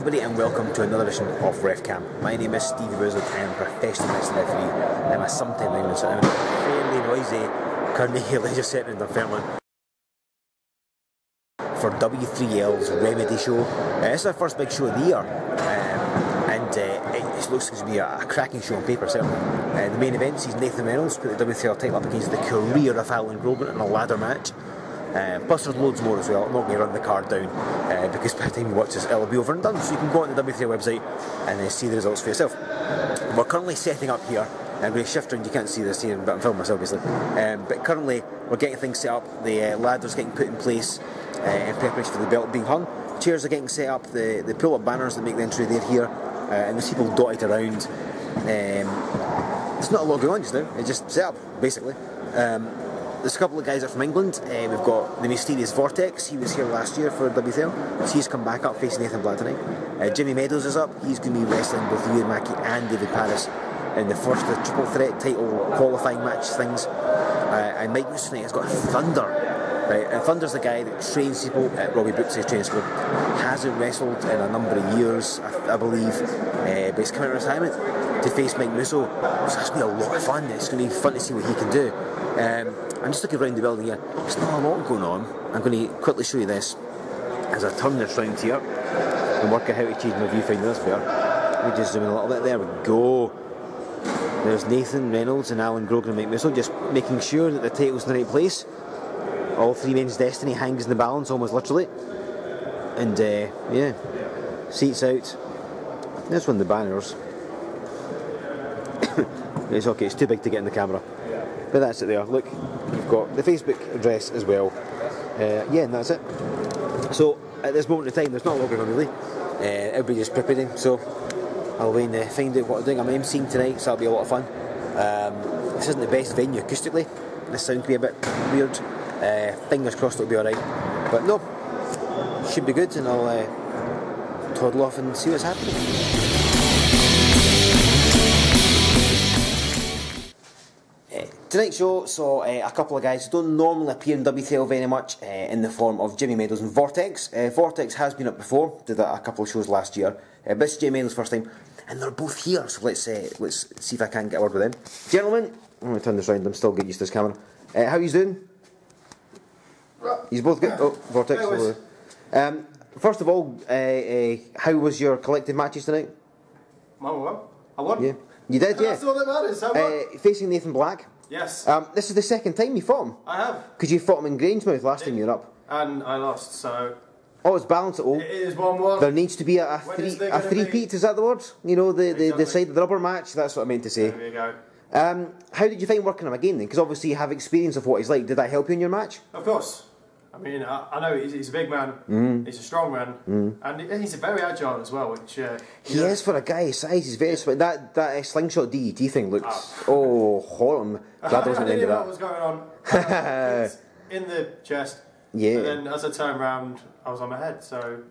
everybody and welcome to another edition of refcam. My name is Stevie Wizard and I'm a professional wrestling referee. I'm a sometime England, so I'm in a fairly noisy Carnegie Leisure Centre in Dunfermline for W3L's Remedy show. This is our first big show of the year, and it looks to be a cracking show on paper, certainly. The main event sees Nathan Meadows put the W3L title up against the career of Allan Grogan in a ladder match. Plus there's loads more as well. I'm not going to run the card down because by the time you watch this it'll be over and done, so you can go on the W3L website and see the results for yourself. We're currently setting up here. I'm going to shift around, you can't see this here, but I'm filming myself obviously. But currently we're getting things set up, the ladder's getting put in place in preparation for the belt being hung. Chairs are getting set up, the pull-up banners that make the entry, they're here, and there's people dotted around. There's not a lot going on just now, it's just set up basically. There's a couple of guys that are from England. We've got the mysterious Vortex, he was here last year for WTL, so he's come back up facing Nathan Black tonight. Jimmy Meadows is up, he's going to be wrestling both Ewan Mackey and David Paris in the first of the triple threat title qualifying match things. And Mike Moose tonight has got Thunder. Right, and Thunder's the guy that trains people at Robbie Brookside training school. Hasn't wrestled in a number of years, I believe, but he's coming out of retirement to face Mike Musso. So that's going to be a lot of fun. It's going to be fun to see what he can do. I'm just looking around the building here. There's not a lot going on. I'm going to quickly show you this as I turn this round here and work out how to change my viewfinder this better. Let me just zoom in a little bit. There we go. There's Nathan Reynolds and Allan Grogan and Mike Musso, just making sure that the title's in the right place. All three men's destiny hangs in the balance, almost literally. And yeah, seats out. There's one of the banners. It's okay, it's too big to get in the camera. But that's it there. Look, you've got the Facebook address as well. Yeah, and that's it. So at this moment in time, there's not a lot going on really. Everybody's preparing, so I'll wait and find out what I'm doing. I'm emceeing tonight, so that'll be a lot of fun. This isn't the best venue acoustically. This sound could be a bit weird. Fingers crossed it'll be alright. But no, should be good, and I'll toddle off and see what's happening. Tonight's show saw a couple of guys who don't normally appear in WTL very much, in the form of Jimmy Meadows and Vortex. Vortex has been up before, did a couple of shows last year. But it's Jimmy Meadows' first time, and they're both here, so let's see if I can get a word with them. Gentlemen, I'm going to turn this round, I'm still getting used to this camera. How are you doing? He's both good. Oh, Vortex. First of all, how was your collective matches tonight? I won. Yeah. You did, yeah. That's all that matters. I won. Facing Nathan Black. Yes. This is the second time you fought him. I have. Because you fought him in Grangemouth last time you were up. And I lost, so... Oh, it's balanced at all. It is 1-1. There needs to be a three-peat, is that the word? You know, the side of the rubber match, that's what I meant to say. There you go. How did you find working him again then? Because obviously you have experience of what he's like. Did that help you in your match? Of course. I mean, I know he's a big man, he's a strong man, and he's very agile as well, which... he is for a guy his size, he's very... That slingshot DDT thing looks... Oh, horrible. Glad I wasn't into that. What was going on. It's in the chest, yeah. And then as I turned around, I was on my head, so...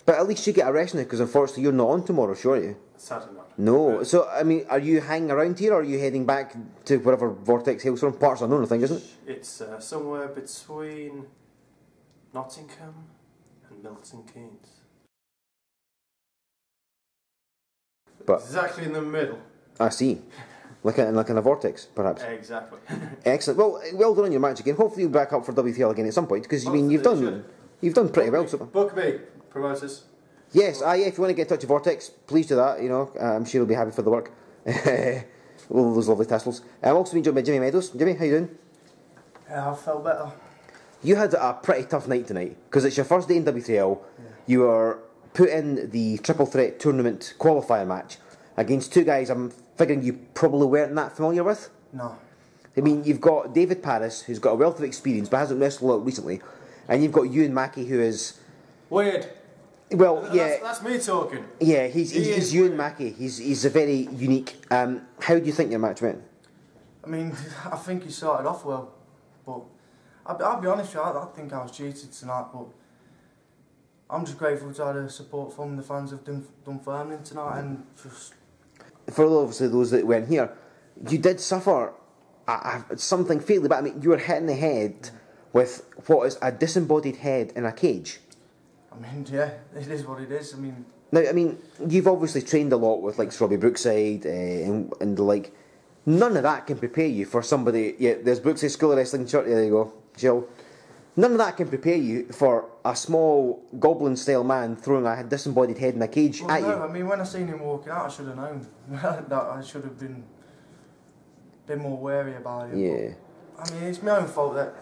But at least you get a rest now, because unfortunately you're not on tomorrow, sure you? Sadly not. No, so, I mean, are you hanging around here, or are you heading back to wherever Vortex hails from? Parts unknown, I think, isn't it? It's somewhere between... Nottingham and Milton Keynes. But it's exactly in the middle. I see. Like in a vortex, perhaps. Exactly. Excellent. Well done on your match again. Hopefully you'll be back up for WTL again at some point, because I mean you've done pretty well so far. Book me, promoters. Yes, if you want to get in touch with Vortex, please do that. You know, I'm sure he'll be happy for the work. All those lovely tassels. I'm also being joined by Jimmy Meadows. Jimmy, how you doing? Yeah, I felt better. You had a pretty tough night tonight, because it's your first day in W3L. Yeah. You were put in the triple threat tournament qualifier match against two guys I'm figuring you probably weren't that familiar with. No. I mean, you've got David Paris, who's got a wealth of experience but hasn't wrestled a lot recently, and you've got Ewan Mackey, who is... Weird. Well, yeah. That's me talking. Yeah, he's Ewan Mackey. He's a very unique... how do you think your match went? I mean, I think he started off well, but... I'll be honest with you, I think I was cheated tonight, but I'm just grateful to have the support from the fans of Dunfermline tonight, and just... For obviously those that weren't here, you did suffer something fairly bad. I mean, you were hit in the head with what is a disembodied head in a cage. I mean, yeah, it is what it is. I mean... Now, I mean, you've obviously trained a lot with like Robbie Brookside and the like. None of that can prepare you for somebody. Yeah, there's Brookside School of Wrestling shirt. There you go, Jill. None of that can prepare you for a small goblin-style man throwing a disembodied head in a cage at you. I mean, when I seen him walking out, I should have known. That I should have been more wary about it. Yeah. But, I mean, it's my own fault that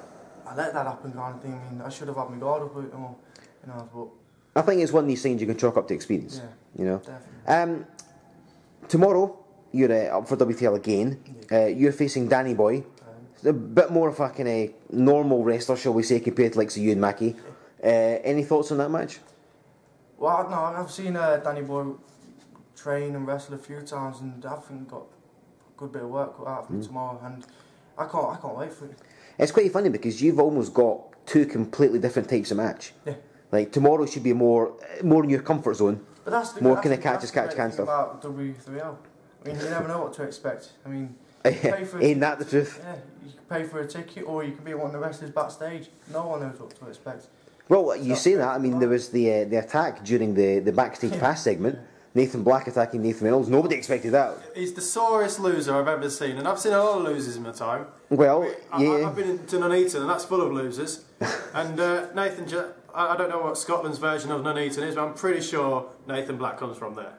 I let that happen, kind of thing. I mean, I should have had my guard up a bit more, you know. But I think it's one of these things you can chalk up to experience. Yeah, you know. Definitely. Tomorrow you're up for WTL again. Yeah. You're facing Danny Boy. A bit more of a kind of normal wrestler, shall we say, compared to like you and Mackie. Any thoughts on that match? Well, no, I've seen Danny Boy train and wrestle a few times, and I think got a good bit of work cut out for me tomorrow, and I can't wait for it. It's quite funny because you've almost got two completely different types of match. Yeah. Like tomorrow should be more in your comfort zone. But that's the more that's kind of the- catch that's as the catch great can thing stuff. about W3L. I mean, you never know what to expect. I mean, you pay for Ain't that the truth? Yeah, you can pay for a ticket, or you can be one of the wrestlers backstage. No one knows what to expect. Well, you say that. I mean, there was the attack during the backstage pass segment. Nathan Black attacking Nathan Reynolds. Nobody expected that. He's the sorest loser I've ever seen, and I've seen a lot of losers in my time. Well, yeah. I've been to Nuneaton, and that's full of losers. And Nathan, I don't know what Scotland's version of Nuneaton is, but I'm pretty sure Nathan Black comes from there.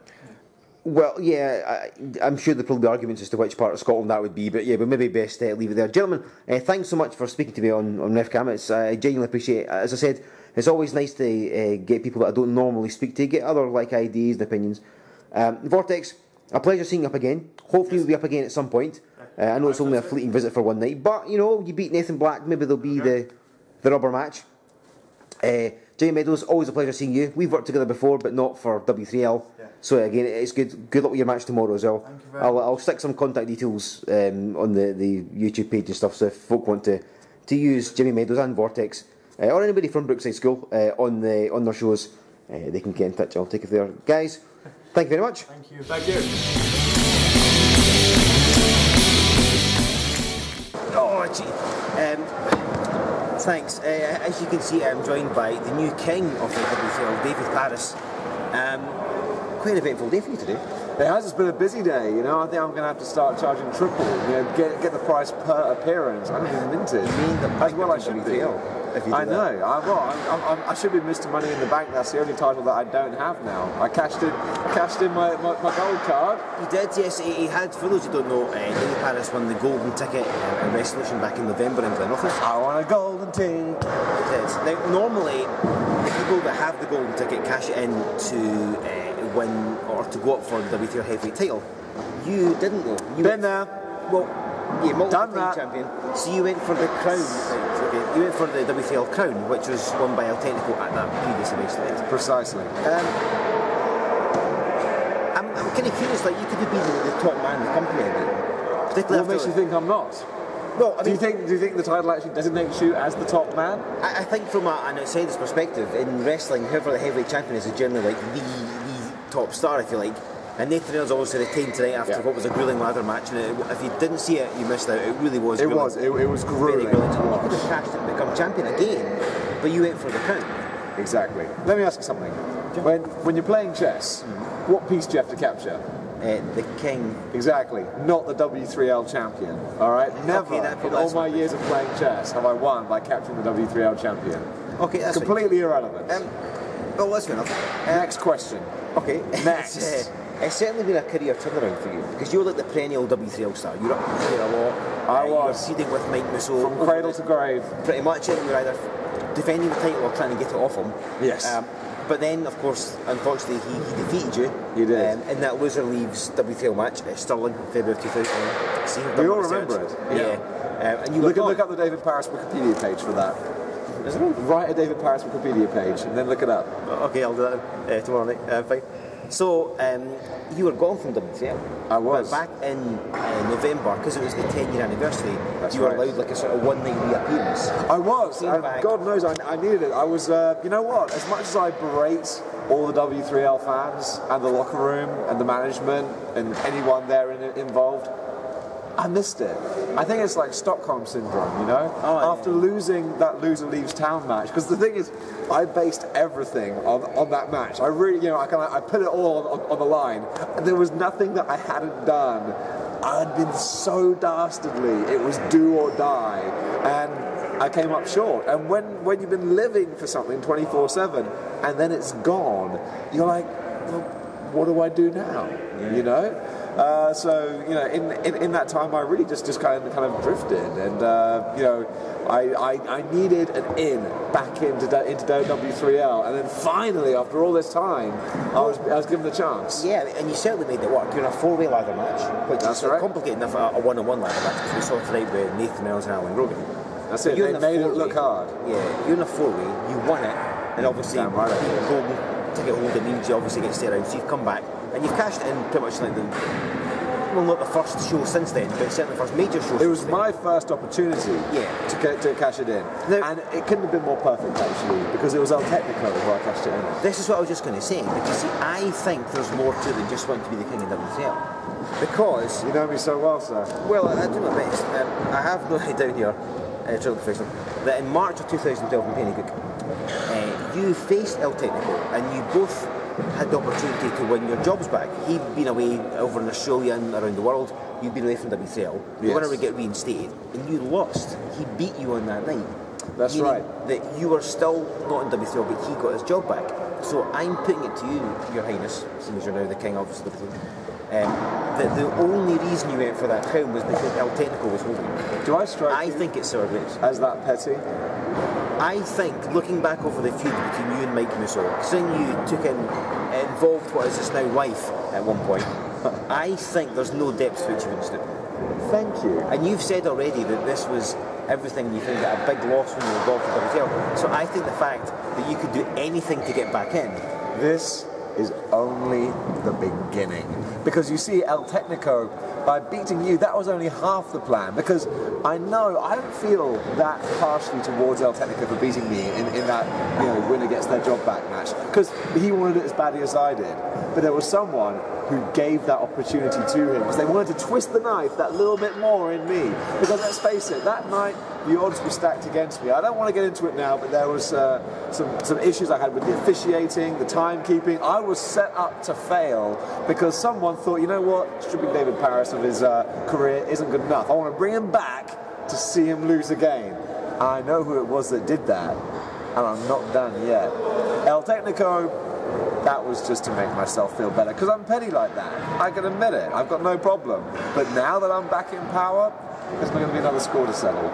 Well, yeah, I'm sure there'll probably be arguments as to which part of Scotland that would be, but yeah, but maybe best leave it there. Gentlemen, thanks so much for speaking to me on refcam. I genuinely appreciate it. As I said, it's always nice to get people that I don't normally speak to, get other like ideas and opinions. Vortex, a pleasure seeing you up again. Hopefully we'll be up again at some point. I know it's only a fleeting visit for one night, but you know, you beat Nathan Black, maybe there'll be the rubber match. Jamie Meadows, always a pleasure seeing you. We've worked together before, but not for W3L. Yeah. So again, it's good. Good luck with your match tomorrow as well. Thank you very much. I'll stick some contact details on the YouTube page and stuff. So if folk want to use Jimmy Meadows and Vortex or anybody from Brookside School on their shows, they can get in touch. I'll take it there, guys. Thank you very much. Thank you. Thank you. Oh, gee. Thanks. As you can see, I'm joined by the new king of the WTL, David Paris. Quite an eventful day for you today. It has. It's been a busy day. You know, I think I'm going to have to start charging triple. You know, get the price per appearance. I don't even mint it. You mean the as well I should be. If you do I know. I should be Mr. Money in the Bank. That's the only title that I don't have now. I cashed in my gold card. You did, yes. He had, for those who don't know, David Paris won the golden ticket in Resolution back in November in Glenoffice. I want a golden ticket. Now, normally, the people that have the golden ticket cash it in to win or to go up for the WTL heavyweight title. You didn't though. Been there. Well, yeah, multiple-time champion. So you went for the crown. You went for the WTL crown, which was won by El Technico at that previous event. Precisely. I'm kind of curious. Like, you could have been the top man in the company again. Particularly What makes you think I'm not? Well, I mean, do you think the title actually designates you as the top man? I think from an outsider's perspective, in wrestling, whoever the heavyweight champion is generally like the top star, if you like. And Nathan Reynolds obviously retained tonight after what was a gruelling ladder match, and if you didn't see it, you missed out. It really was. It was gruelling. Very gruelling. You could have cashed it and become champion again, but you went for the crown. Exactly. Let me ask you something. When you're playing chess, what piece do you have to capture? The king. Exactly. Not the W3L champion. All right. Never in all my years of playing chess have I won by capturing the W3L champion. Okay, that's completely irrelevant. Well, that's fair enough. Next question. Okay. Next. It's certainly been a career turnaround for you because you're like the perennial W3L star. You're up there a lot. I was. You were seeding with Mike Musso. From cradle to grave. Pretty much it. You were either defending the title or trying to get it off him. Yes. But then, of course, unfortunately, he defeated you. He did. In that loser leaves WTL match, Stirling, February 2000. See, we all remember it. Yeah. And you look up the David Paris Wikipedia page for that. Is it on? Write a David Paris Wikipedia page and then look it up. Okay, I'll do that tomorrow night. Fine. So, you were gone from WTL. I was. But back in November, because it was the 10-year anniversary, you were allowed like a sort of one-night reappearance. I was. And God knows I needed it. I was, you know what, as much as I berate all the W3L fans and the locker room and the management and anyone there involved, I missed it. I think it's like Stockholm syndrome, you know? After losing that loser leaves town match, because the thing is, I based everything on that match. I really, you know, I put it all on the line. And there was nothing that I hadn't done. I had been so dastardly. It was do or die. And I came up short. And when you've been living for something 24/7 and then it's gone, you're like, well, what do I do now? You know? So you know, in that time, I really just kind of drifted, and you know, I needed an in back into W3L, and then finally, after all this time, I was given the chance. Yeah, and you certainly made it work. You're in a 4-way ladder match, which is complicated enough a 1-on-1 ladder match, because we saw tonight with Nathan Meadows and Allan Grogan. That's it. They made it look hard. Yeah, you're in a 4-way. You won it, and obviously, ticket holder means you obviously get to stay around. So you've come back. And you've cashed it in pretty much like not the first show since then, but certainly the first major show. It was my first opportunity to cash it in. Now, and it couldn't have been more perfect, actually, because it was El Technico where I cashed it in. This is what I was just going to say, because see, I think there's more to it than just wanting to be the king of W3L. Because... You know me so well, sir. Well, I do my best. I have noted down here, Triple Professional, that in March of 2012 in Pennycook, you faced El Technico, and you both had the opportunity to win your jobs back. He'd been away over in Australia and around the world. You'd been away from W3L. You were going to get reinstated, and you lost. He beat you on that night. That's right. That you were still not in W3L, but he got his job back. So I'm putting it to you, Your Highness, since you're now the king, obviously, that the only reason you went for that crown was because El Technico was holding it. Do I strike? I think it's Sir Graves. As that petty? I think, looking back over the feud between you and Mike Musso, considering you took involved what is his now wife at one point, I think there's no depth to which you wouldn't stoop. Thank you. And you've said already that this was everything you think that a big loss when you were gone for WTL. So I think the fact that you could do anything to get back in. This is only the beginning. Because you see, El Technico, by beating you, that was only half the plan. Because I don't feel that harshly towards El Technico for beating me in that, you know, winner gets their job back match. Because he wanted it as badly as I did. But there was someone who gave that opportunity to him because they wanted to twist the knife that little bit more in me. Because let's face it, that night the odds were stacked against me. I don't want to get into it now, but there was some issues I had with the officiating, the timekeeping. I was set up to fail because someone thought, you know what, stripping David Paris of his career isn't good enough. I want to bring him back to see him lose again. And I know who it was that did that, and I'm not done yet. El Technico, that was just to make myself feel better, because I'm petty like that. I can admit it, I've got no problem. But now that I'm back in power, there's not going to be another score to settle.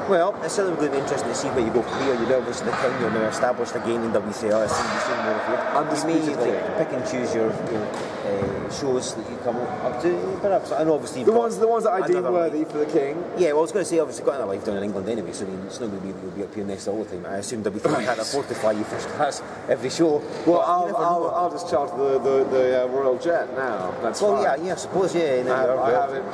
Well, it's certainly going to be interesting to see where you go from here. You're obviously the king, you're now established again in WCL. I've seen more of you. Undisputed you may pick and choose your shows that you come up to, perhaps. And obviously the ones that I deem worthy for the king. Yeah, well, I was going to say, obviously, got another life down in England anyway, so I mean, it's not going to be you'll be up here next all the time. I assume W3 can't afford to fly you first class every show. Well, I'll just charter the Royal Jet now. That's fine. Yeah, I suppose, yeah. I haven't.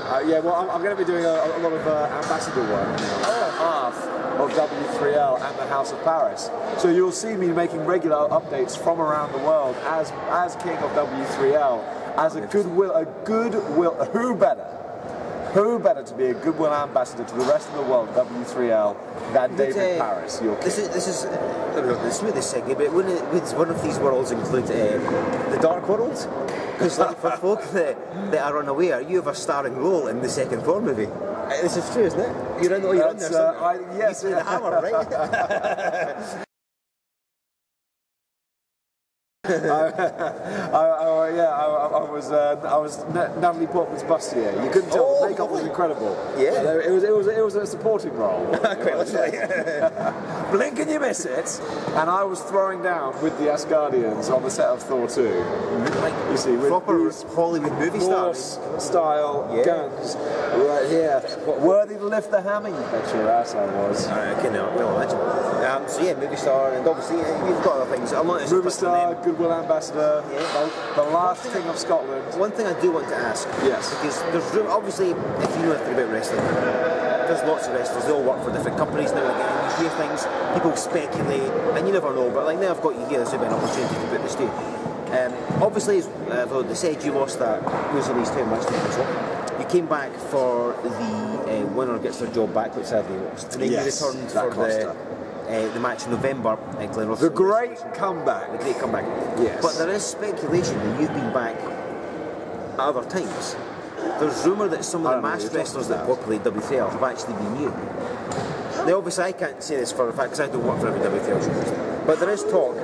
Well, I'm going to be doing a lot of ambassador work now. Half of W3L and the House of Paris. So you'll see me making regular updates from around the world as king of W3L, as a goodwill. Who better to be a goodwill ambassador to the rest of the world, W3L, than David Paris, your king? This is the smoothest segment, but would one of these worlds include the Dark World? Because like, for folk that are unaware, you have a starring role in the second Thor movie. This is true, isn't it? You're in there, yes. You play the hammer, right? I was Natalie Portman's bustier. You couldn't tell. The makeup was incredible. Yeah, it was a supporting role. Blink and you miss it. And I was throwing down with the Asgardians on the set of Thor 2. Like, you see, with proper Hollywood movie style guns right here, worthy to lift the hammer. You bet your ass I was. I can well imagine. So yeah, movie star, and obviously you've got other things. Movie star, goodwill ambassador, the last king of Scotland. One thing I do want to ask, yes, because there's room, obviously, if you know anything about wrestling, there's lots of wrestlers, they all work for different companies now and again, you hear things, people speculate, and you never know, but like now I've got you here, there's been an opportunity to put this to. Obviously, as they said, you lost that loser leaves town match to Musso. You came back for the winner gets their job back, which sadly lost. And then Yes, he returned that for the match in November at Glenrothes. The great comeback. The great comeback. Yes. But there is speculation that you've been back at other times. There's rumour that some of the masked wrestlers that populate W3L have actually been you. Now, obviously, I can't say this for a fact because I don't work for every W3L show. But there is talk.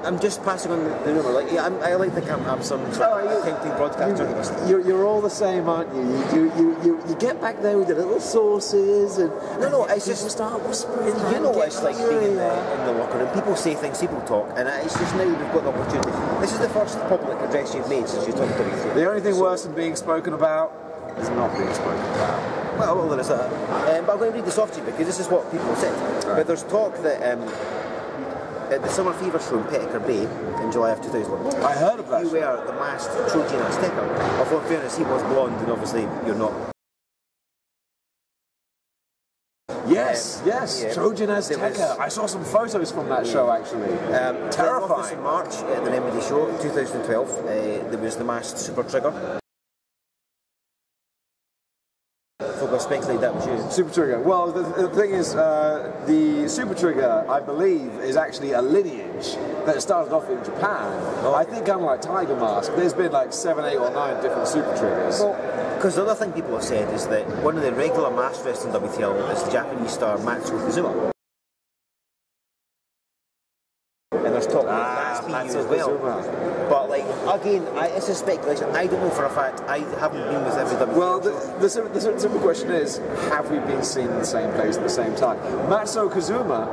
I'm just passing on the rumour. Like, yeah, I like to think I'm some sort of tempting broadcast journalist. You're all the same, aren't you? You get back there with the little sauces and no, it's just start whispering. You know what it's like being in the locker room. People say things, people talk, and it's just now we've got the opportunity. This is the first public address you've made since you took W3. The only thing worse than being spoken about is not being spoken about. Well, there is that. But I'm going to read this off to you because this is what people have said. Right. But there's talk that at the Summer Fever show in Petticoat Bay in July of 2000, I heard of that. You were the masked Trojan Azteca. Although in fairness, he was blonde, and obviously you're not. Yes, Trojan Azteca. I saw some photos from that show actually. Terrifying. In March at the Remedy show in 2012, there was the masked Super Trigger. I speculate that was you. Super Trigger. Well, the thing is, the Super Trigger, I believe, is actually a lineage that started off in Japan. I think, unlike Tiger Mask, there's been like 7, 8 or 9 different Super Triggers. Well, because the other thing people have said is that one of the regular masked wrestlers in WTL is the Japanese star Matsuo Kazuma. And there's talk about that's been you as well. Kazuma. But like again, it's a speculation. I don't know for a fact. I haven't been with every WTL. Well, the simple question is: have we been seen in the same place at the same time? Matsuo Kazuma,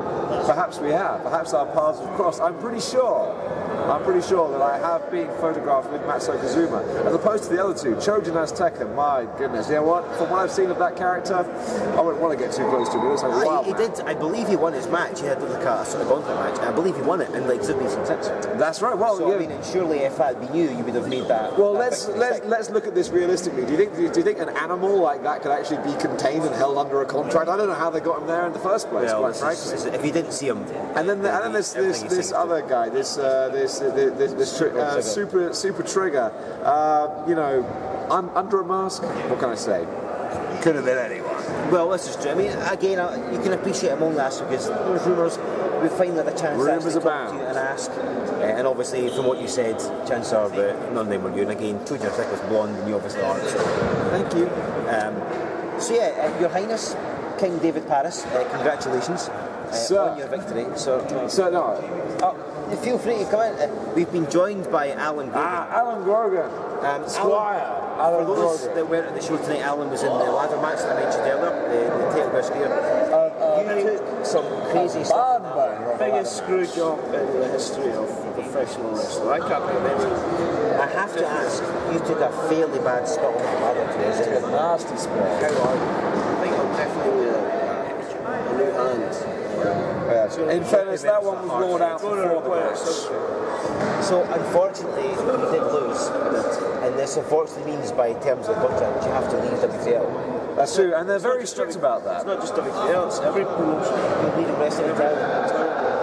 perhaps we have. Perhaps our paths have crossed. I'm pretty sure that I have been photographed with Matsuo Kazuma, as opposed to the other two. Trojan Azteca, my goodness. You know what? From what I've seen of that character, I wouldn't want to get too close to him. It looks like a wild he did. I believe he won his match. He had like a sort of gauntlet match. And I believe he won it in like Sydney since. That's right. Well, so, I mean, and surely if that had been you would have made that. Well, let's look at this realistically. Do you think an animal like that could actually be contained and held under a contract? I don't know how they got him there in the first place. Well, if you didn't see him, and then this other guy, this Super Trigger, you know, I'm under a mask. What can I say? Could have been anyone. Well, this is true. I mean, again, you can appreciate among us because there's rumours. We finally had a chance to actually talk to you and ask. And obviously, from what you said, chances are that none of them were you. And again, Trojan Azteca was blonde, and you obviously aren't. So, thank you. So yeah, Your Highness, King David Paris, congratulations on your victory. Feel free to come in. We've been joined by Allan Grogan. Allan Grogan. Squire. For those that weren't at the show tonight, Allan was in the ladder match that I mentioned earlier, the tail burst gear. You took some crazy stuff. Biggest screw job in the history of professional wrestling. I can't remember. I have to ask, you took a fairly bad spot on the ladder today. Is it a nasty spot? I think I'm definitely a new hand. In fairness, that one was rolled out before the match. So unfortunately, you did lose, and this unfortunately means by terms of the contract that you have to leave WTL. That's true, and they're very strict about that. It's not just WTL, it's every promotion. You're leaving wrestling entirely.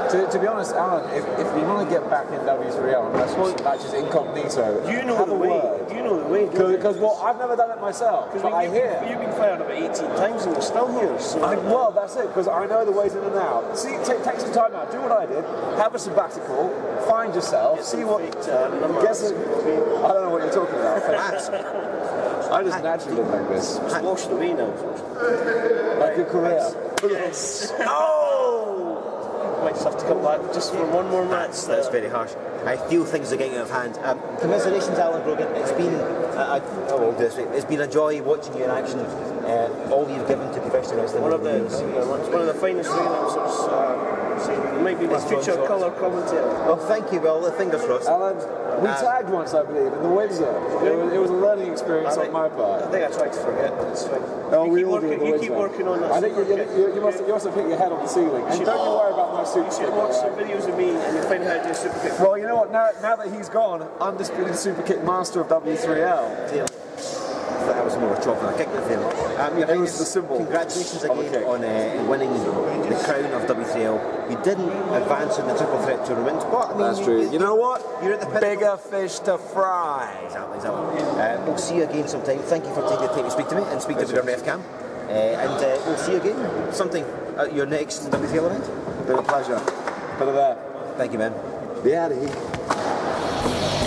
To be honest, Allan, if you want to get back in W3L and wrestle matches incognito, you know have the a way. word. You know the way. Because I've never done it myself. But I hear you've been fired about 18 times and you're still here. So. Well, that's it. Because I know the ways in and out. See, take some time out. Do what I did. Have a sabbatical. Find yourself. See what. Guess. I don't know what you're talking about. I just naturally look like this. It's washed away now. Like your career. Yes. Might just have to come back just for one more match. That's very harsh. I feel things are getting out of hand. Commiserations, Allan Grogan. It's been a joy watching you in action. All you've given to professional wrestling. One of the finest ring announcers. You might be my future colour commentator. Well, thank you. Well, fingers crossed. Allan, we tagged once, I believe, in the Windsor. It was a learning experience on my part. I think I tried to forget. It's fine. Oh, we all do. You keep working on that. I think you must have hit your head on the ceiling. And don't you worry about my super kick. You should watch some videos of me and you'll find how to do a super kick. Well, you know what? Now that he's gone, undisputed super kick master of W3L. That was more were chopping a kick with him. Your It was Highness, the symbol. congratulations of a again kick. on winning the crown of W3L. You didn't advance in the triple threat tournament, but I mean, That's true. You know what? You're at the pinnacle. Bigger fish to fry. Exactly. We'll see you again sometime. Thank you for taking the time to speak to me and speak to me on refcam. And we'll see you again something at your next W3L event. Been a pleasure. Put it there. Thank you, man. Be out of here.